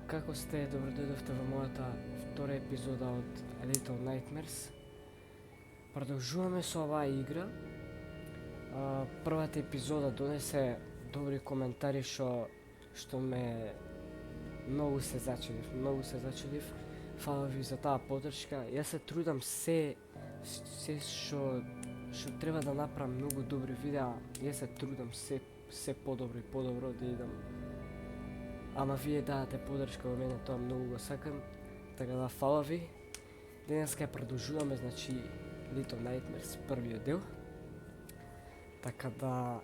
Како сте? Добро дојдовте во мојата втора епизода од A Little Nightmares. Продолжуваме со оваа игра. Првата епизода донесе добри коментари што ме многу се зачудив. Фала ви за таа поддршка. Јас се трудам се што треба да направам многу добри видеа. Јас се трудам се подобро и подобро да идам. Ама вие давате поддршка во мене, тоа многу го сакам. Така да фала ви. Денеска ја продолжуваме, значи Little Nightmares, првиот дел. Така да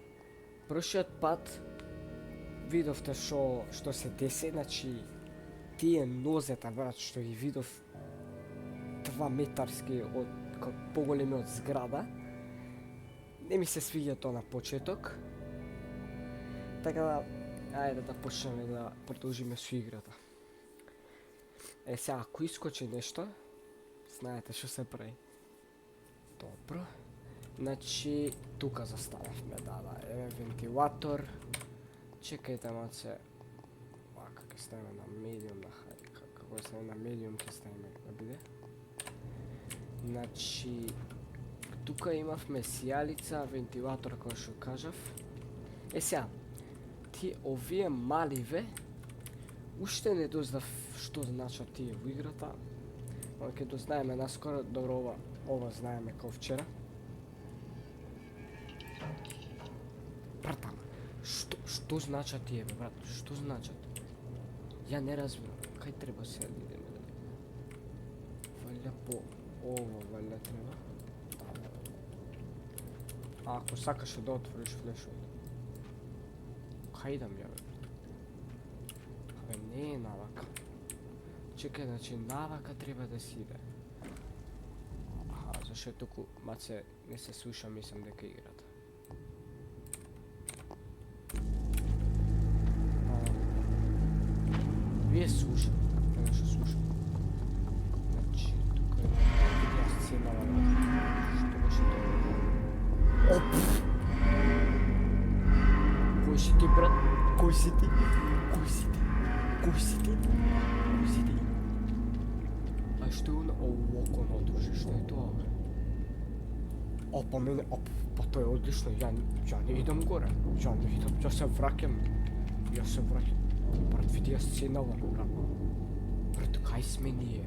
прошиот пат видовте што се деси, значи тие нозета, брат, што ги видов 2 метарски од поголеми од зграда. Не ми се свиѓа тоа на почеток. Така да ајде да почнеме да продолжиме со играта. Сега, ако искочи нешто, знаете што се прави. Добро. Значи, тука застанавме, да, еве вентилатор. Чекајте маце. Вака ќе ставиме на медиум, како ќе ставиме на медиум, ќе ставиме да биде. Значи, тука имавме сијалица, вентилатор, кој што кажав. Сега, овие маливе, уште не дознав што значат тие во играта, но ќе дознаеме наскоро. Добро, ова знаеме као вчера. Брат, што значат тие, бе, брат? Што значат? Ја не разбирам. Кај треба се да идеме? Валја по ово, валја треба. Ако сакаш да отвориш флешот. Кај идам ја, бе? Абе, не е навака. Чекај, значи навака треба да си иде. Аха, зашто туку маце не се слуша, мислам дека играта. Вие слушате, не што слушам. Значи, тука има сценава, што беше тоа? Оп! Кој си ти, брат? Кој си ти? Кој си ти? Кој си ти? Кој си ти? А што е оно? Око на одружи, што е тоа, бе? Па мене, па тоа е одлично, ја не идам горе. Ја не идам, ја се враќам. Брат, види ја сценава, брат. Брат, кај сме ние?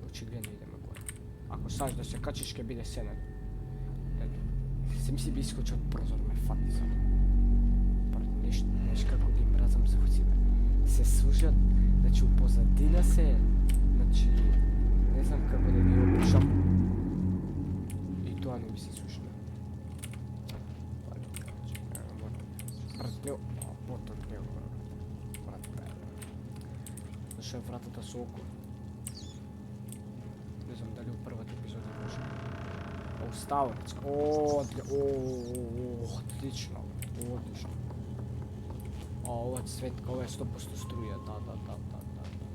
Очигледно идеме горе. Ако саш да се качиш, ќе биде сенен. Се мисли би искочил од прозор, ме фати само. Брат, неш како ги мразам звуците. Се слушат, значи у позадина се, значи, не знам како да ги опишам. И тоа не ми се слуша. Брат, мотор, брат, зашо е вратата со око. Не знам дали у првата епизода може. Оставац. Отлично. Ова цветка, ова е 100% струја, да,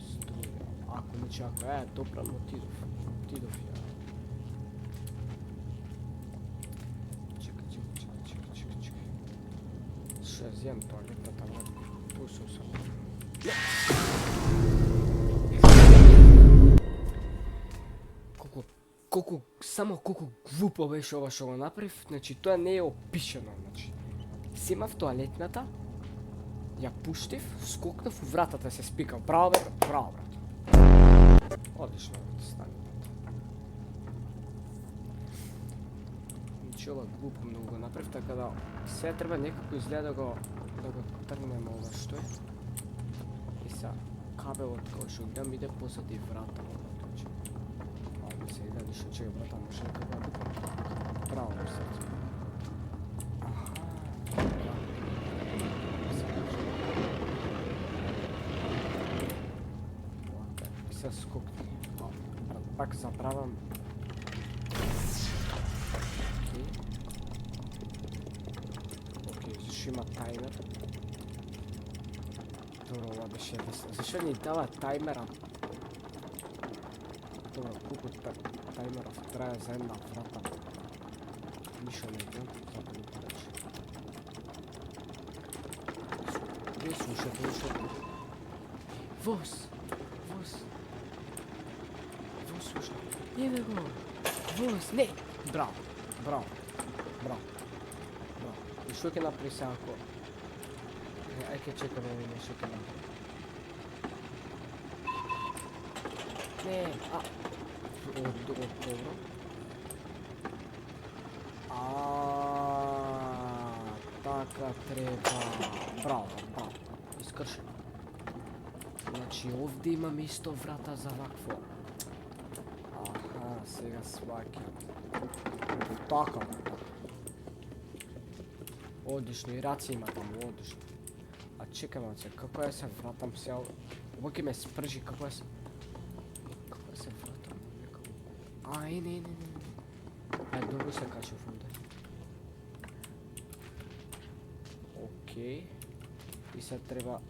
струја. Ако не чака, добра, но тидов ја. Чекай. Ше, зем туалетната вода. Пусу сам. Колку глупо беше ова што го направив, значи тоа не е опишано, значи. Симав тоалетната, ја пуштив, скокнав, у вратата се спикав. Браво, брат. Одлично, стани. Значи ова глупо многу го направив, така да сега треба некако изгледа да го тргнеме ова што е. И сега, кабелот кој што гледам иде позади врата. Сега дали што чека брата, може да го биде право на срце. И сега скокни. Пак забравам. Окей, зашто има тајмер. Добро, ова беше десно. Зашто ни дава тајмера? Добро, колку тајмеров трае за една врата. Ништо не знам, како ми порече. Слушайте. Воз! Воз, слушай. Еме го! Воз, не! Браво. И што ќе направи сега ако... Ај ке чекаме да видиме што ќе направи. Не, добро. Така треба. Браво. Искршено. Значи овде имаме исто врата за вакво. Аха, сега сваќам. Така. Одлично, и раци има таму, одлично. А чекай малце, како ја се вратам сега? Ово ќе ме спржи, како ја се вратам? Не. Ај, добро се качев овде. Окей. И сега треба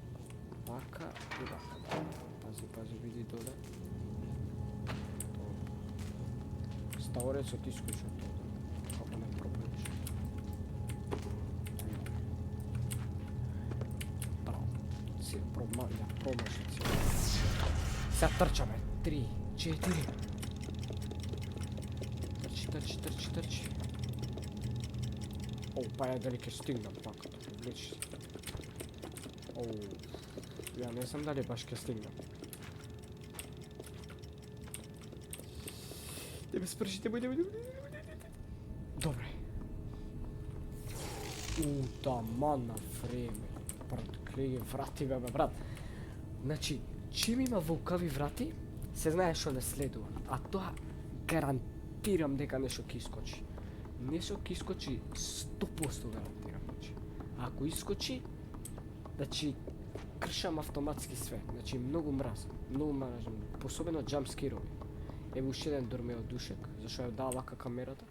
вака и вака. Пази, види доле. Ставорецот исклучен тоа. Како не пропадиш. Браво. Се промаши цел. Сега трчаме. 3, 4. Трчи. Па ја дали ќе стигнам така. Влечи се. Ја не знам дали баш ќе стигнам. Да ме спрши, демој. Добре. Таман на време. Брат, клеге врати бе, брат. Значи, чим има волкави врати, се знае што не следува. А тоа гарантирам дека нешто ќе искочи. Нешто ќе искочи 100% гарантирам. Ако искочи, значи кршам автоматски све. Значи многу мразам. Посебено джампскирови. Ево уште еден дормео душек. Зашо ја дава вака камерата?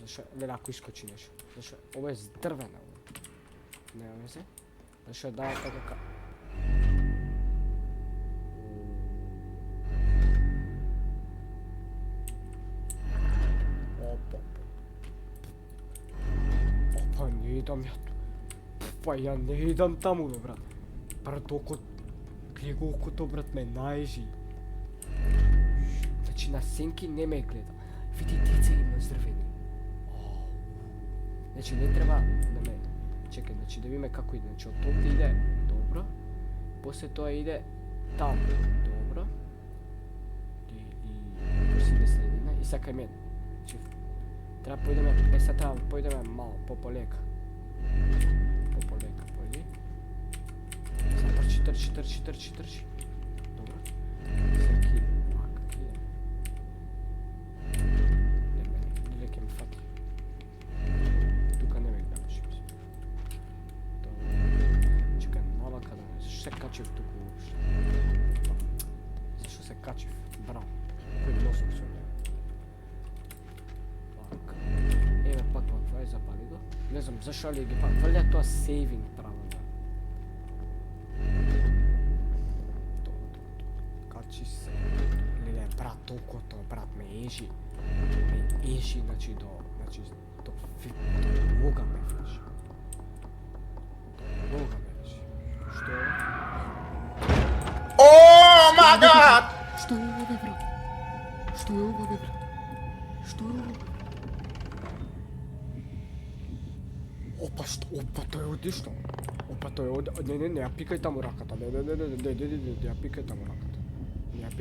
Зашо, леле ако искочи нешто. Зашо, ова е здрвена. Нема везе. Зашо ја дава така Опа, не идам ја. Па ја не идам таму, бе, брат. Брат, гледа окото, брат, ме наежи. Значи на сенки не ме гледа. Види деца има здрвени. Значи не треба да ме... Чекай, значи да видиме како иде. Значи од овде иде добро. После тоа иде таму. Добро. И си де средина. И сега кај мен. Значи, треба поидеме... Сега треба поидеме мало, по-полека. Појди. Сега трчи. Добро. Сега ки... Леке ме фати. Тука не ме гледаш. Чекай, навака да не... Зашто се качив туку уопште? Зашто се качив? Браво. Кој носок со него. Пак. Еве пак ваква е, запали го. Не знам зашо ли ги пак. Валја тоа сейвинг право. Качи се. Леле, брат, толкото, брат, ме ежи, значи до лога ме влежи. Што е? Oh my god! Што е ова, бе, брат? Опа, тој е одишто. Не, ја пикај таму раката. Не, ја пикај таму раката. Не ја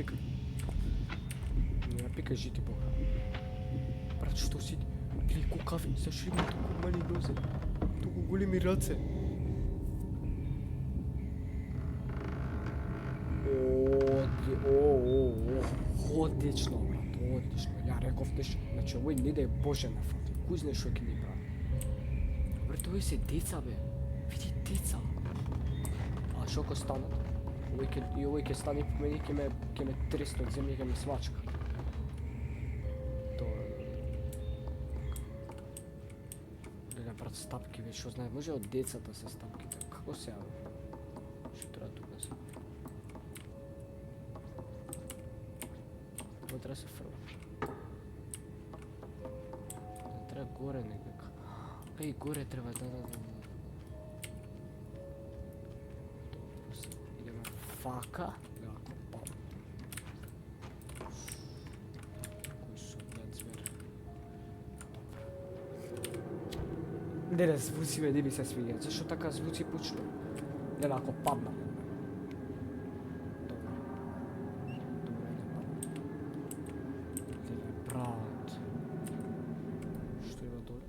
пикај жити Бога. Брат, што си? Глеј кукави, зашо има толку мали нозе? Толку големи раце. Одлично, брат, одлично. Ја реков нешто. Значи, овој не да е Боже на фати. Кој знае што ќе ни прави? Брат, овој се деца, бе. Види деца. А шо ко станат? Овој ќе стане по мене, ќе ме тресне од земја, ќе ме смачка. Леле, брат, стапки, бе, шо знае, може од децата се стапките. Како се јави? Шо треба тука се? Ово треба се фрла. Треба горе некако. Горе треба, да. Faka. Jako pa. Koji su zver. Ne, zvuci me, di mi se sviđa. Zašto taka zvuci počnu? Ne, ako padna. Dobro. Dobro, ide padna. Ide, brat. Što ima dole?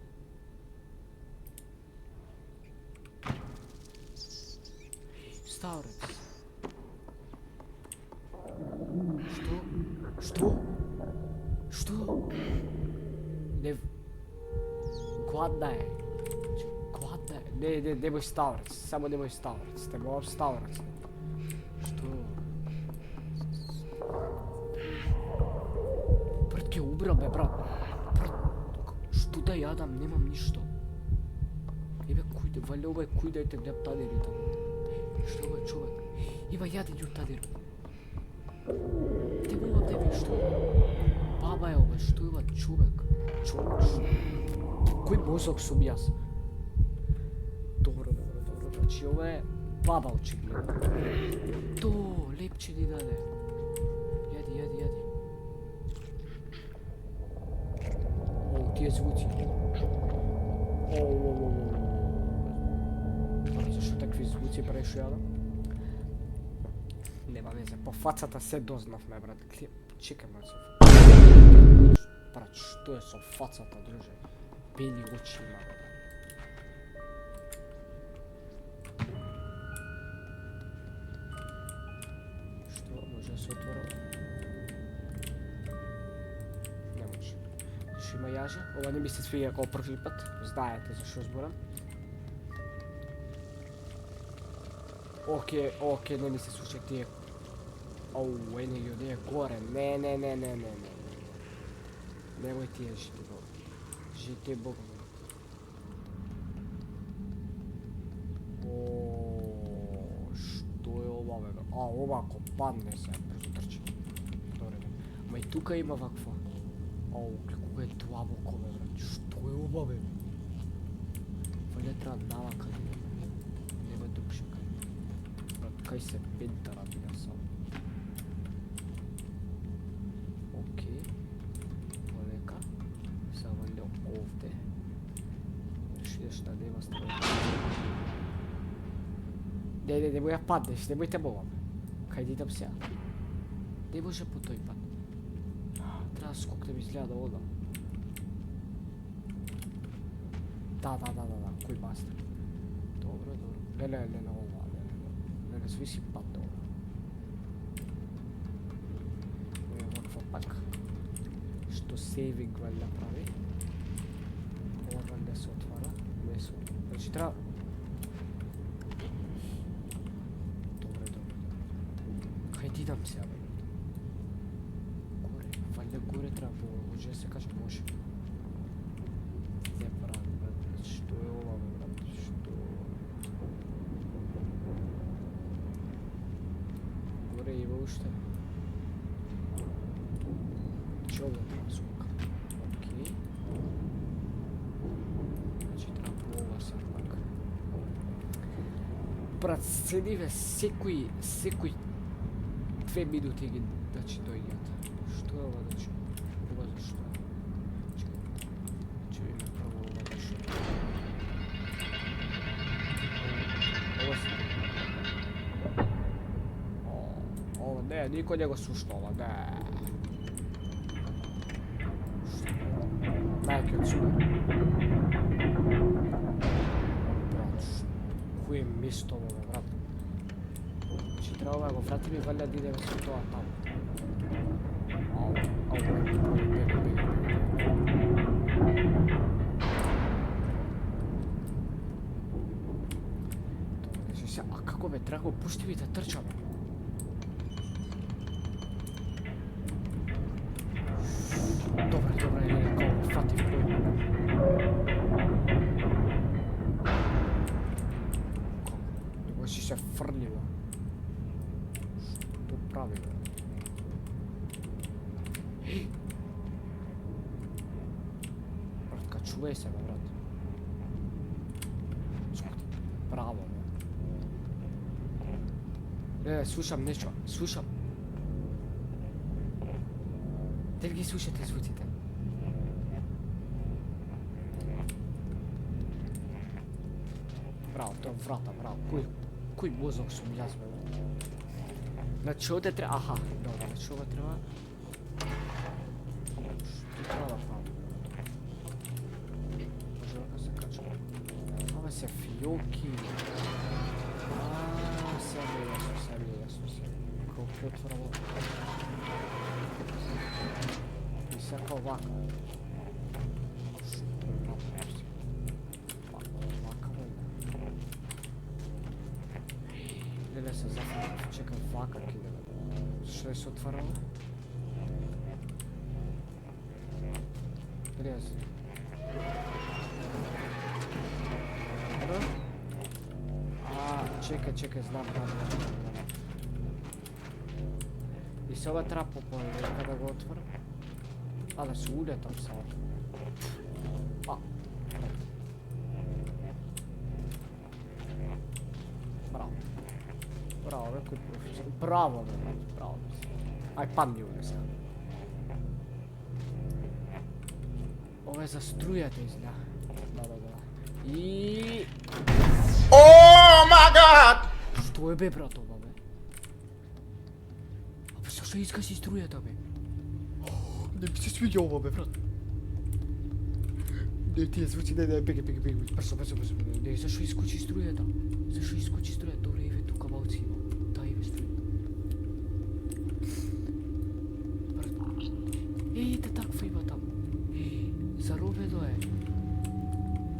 Stavrac. Što? Što? Što? Ne... Gladna je. Gladna je. Ne, nemoj stavrac. Samo nemoj stavrac. Te moram stavrac. Što? Brat je ubral me, brat. Brat, što da jadam, nemam ništa. Jebe kujde, valjda ovaj kujdajte gdje tadiri tamo. Što je ovaj čovjek? Ima jadinju tadiru. Te moram da mi što? Baba je ovaj, što je ovaj čovjek? Čovjek što? Koji mozog sam jaz? Dobro. Znači ovo je baba očigledno. To, lepče ni dade. Jedi. O, ti je zvuci. Zašto takvi zvuci prešu jada? Nema veze, po facata se doznav me, brat. Čekaj, brat, brat, što je sa facata, druže? Beli oči ima, brat. Što, može se otvoriti? Ne može. Što ima jaže? Ova ne bi se sviđa kao prvi put. Znajete za što zboram. Ok, ne mi se slučaj ti je... Au, Enigio, gdje je gore? Ne. Nemoj ti je žiti Bog. Žiti Bogom. Oooo, što je ovo vega? A, ovako, padne se, brzo trči. Dobro, ma i tukaj ima ovakva. Au, kako je dvabokove, brać, što je ovo vega? Valjda treba navakati. Nema dupšaka. Brat, kaj se pinta radi ja sam? Okej. Poleka. Sad valjda ovdje. Još ideš na lijevo stranu. Ne, nemoj ja padneš, nemojte movam. Kaj idem se ja? Ne može po toj pad. Treba skoknem izgleda ovdje. Da, koji master. Dobro. Ne, ova, ne, svi si padne ovo. Ovo je ovakva pak. Što saving valjda pravi. Ovo valjda se otvara. Ne se otvara. Znači treba... Dobro. Kaj ti dam se ja valjda? Gore, valjda gore treba po... Uđe se kaže može. Ne pravi, brate, što je ovo, brate, što... Gore ima ušte. Znači ovdje treba zvuka. Okej. Znači treba po ova sad pak. Brat, sedive sekoj 2 minuti znači dojgat. Što je ovo znači? Ovo za što je? Čekaj me pravo ovo za što je. Ovo se... Ovo ne, niko njega sušno ovo, ne. Što je ovo? Najki od suda. Brat, koje mjesto ovo, brat. Znači treba ovako, vrati mi valjda da idem sve to tamo. Beg. A kako me trago, pušti mi da trčam. Dobro, kao fatim koji. Ovo si se frljilo. Što pravi, bro? Bratka, čuvaj se, brat. Bravo, Slušam nešto, slušam. Дали ги слушате звуците? Браво, тоа врата, браво. Кој мозок сум јас, бе? Значи, овде треба... Аха, добро, значи ова треба... Што треба да правам? Може да се качам. Ова се фиоки. Сега ми е јасно. Како отворам ова. И сега овака. Леле се зафрам, чекам вака киде. Што се отварало? Грез. Чекай, знам. И се ова треба попојде да го отворам. Да се улетам сега. Браво, бе, кој професор. Браво, бе, браво. Ај, падни овде сега. Ова е за струјата изгледа. Да. И... Oh my god! Што е, бе, брат, ова, бе? Абе, зашто изгаси струјата, бе? Не ми се свиѓа ова, бе, брат. Не, тие звуци, не, беги, брзо. Не, зашто искочи струјата? Добре, еве тука малци има. Дај, еве струја. Ете, таква има таму. Заробено е.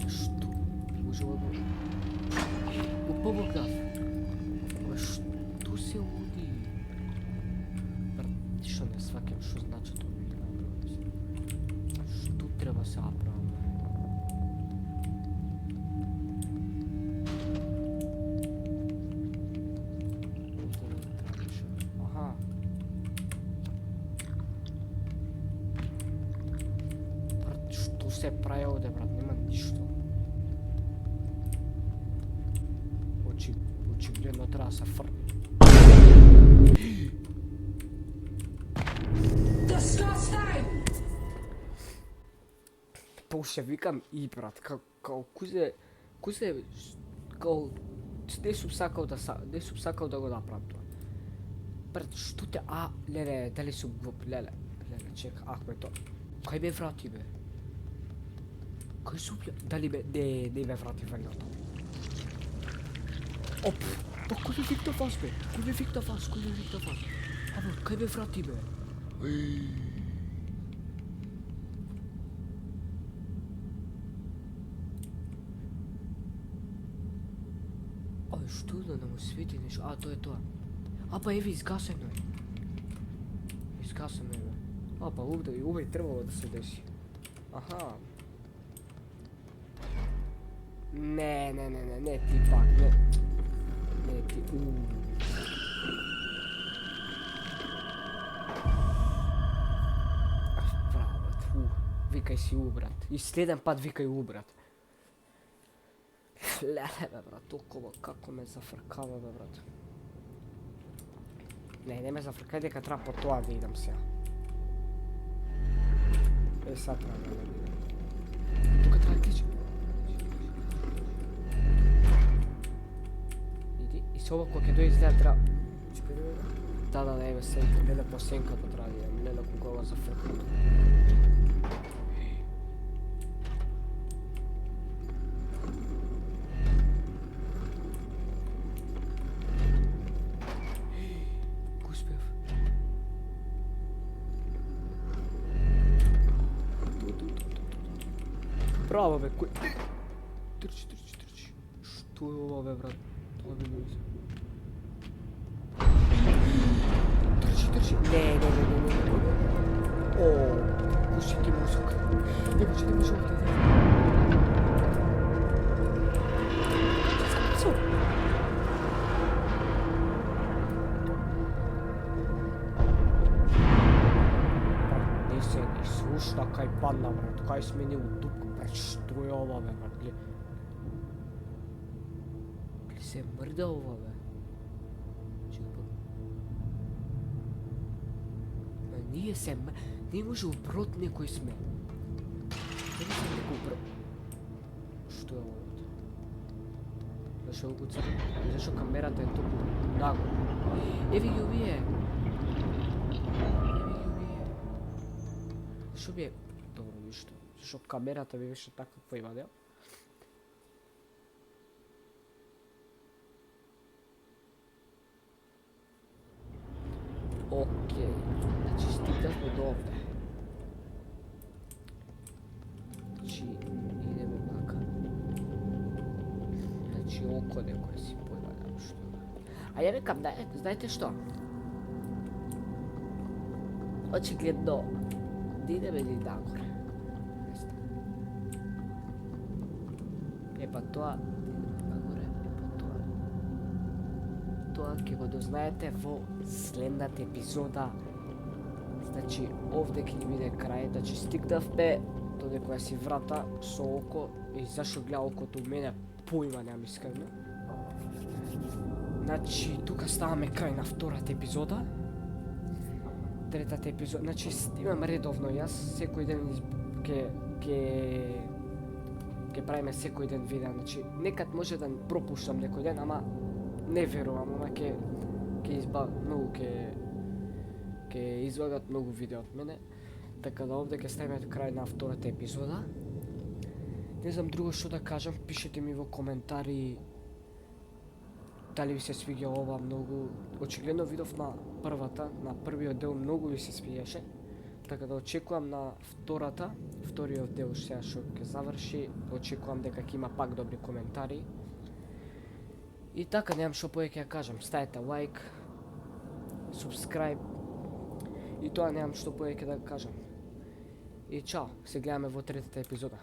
Што? Може ова го... Го помогнав. Абе, што се уди? Брат, што не сваќам што значи тоа ми игра, брат. Што треба се направи? Се прави овде, брат, нема ништо. Очигледно треба да се фрли. Па уште викам и, брат, као кузе, као не сум сакал да го направам тоа. Брат, што те, леле, дали сум глуп, леле, чека, ако е тоа. Кај ме врати, бе? Кај сум ја? Дали ме... Не ме врати вајната. Оп! Па кој ме викна вас, бе? Абе, кај ме врати, бе? Абе, што да не му свети нешто? Тоа е тоа. Па еве, изгасено е. Па ова и требало да се деси. Аха. Не, ти пак, не ти, Браво, брат, викај си брат, и следен пат викај брат. Леле, бе, брат, толкова како ме зафркава, бе, брат. Не ме зафркај, дека треба по тоа да идам сега. Сад треба да идам. Тука треба да кличам. И се ова кога ќе дојде изгледа треба... Да, еве сенка, леле по сенката треба да идем, леле кога ова зафркам. Го успев. Браво, бе, кој... Трчи. Што е ова, бе, брат? Тоа ми дојде. Трчи. Не. О, куши ти мозок. Не може овде. Не се ни слушна кај падна, брат. Кај смени у дупку, брат. Што е ова, бе, брат? Се мрда ова, бе. Че да Овие се не може оброт некој сме. Не може некој оброт. Што е ово? Зашо го црни? Зашо камерата е толку нагу? Еви ги овие. Зашо би е... Добро, ништо. Зашо камерата би беше така како има, да? Океј, значи стигнавме до овде. Значи, идеме вака. Значи, око некој си појмалям што. А ја рекам, знаете што? Очигледно, да идеме ни нагоре. Епа тоа, нагоре, епа тоа. Тоа ќе го дознаете во следната епизода. Значи, овде ќе ни биде крај, значи стигнавме до некоја си врата со око и зашо гледа окото у мене, појма немам искрено. Значи, тука ставаме крај на втората епизода. Третата епизода, значи имам редовно јас, секој ден ќе правиме секој ден видео, значи некад може да пропуштам некој ден, ама не верувам, ама ќе извадат многу видео од мене. Така да овде ќе ставиме крај на втората епизода. Не знам друго што да кажам, пишете ми во коментари дали ви се свиѓа ова многу. Очигледно видов на првиот дел многу ви се свиѓаше. Така да очекувам на вториот дел сега што ќе заврши, очекувам дека ќе има пак добри коментари. И така, немам што повеќе да кажам, ставете лайк, subscribe и тоа немам што повеќе да кажам. И чао, се гледаме во третата епизода.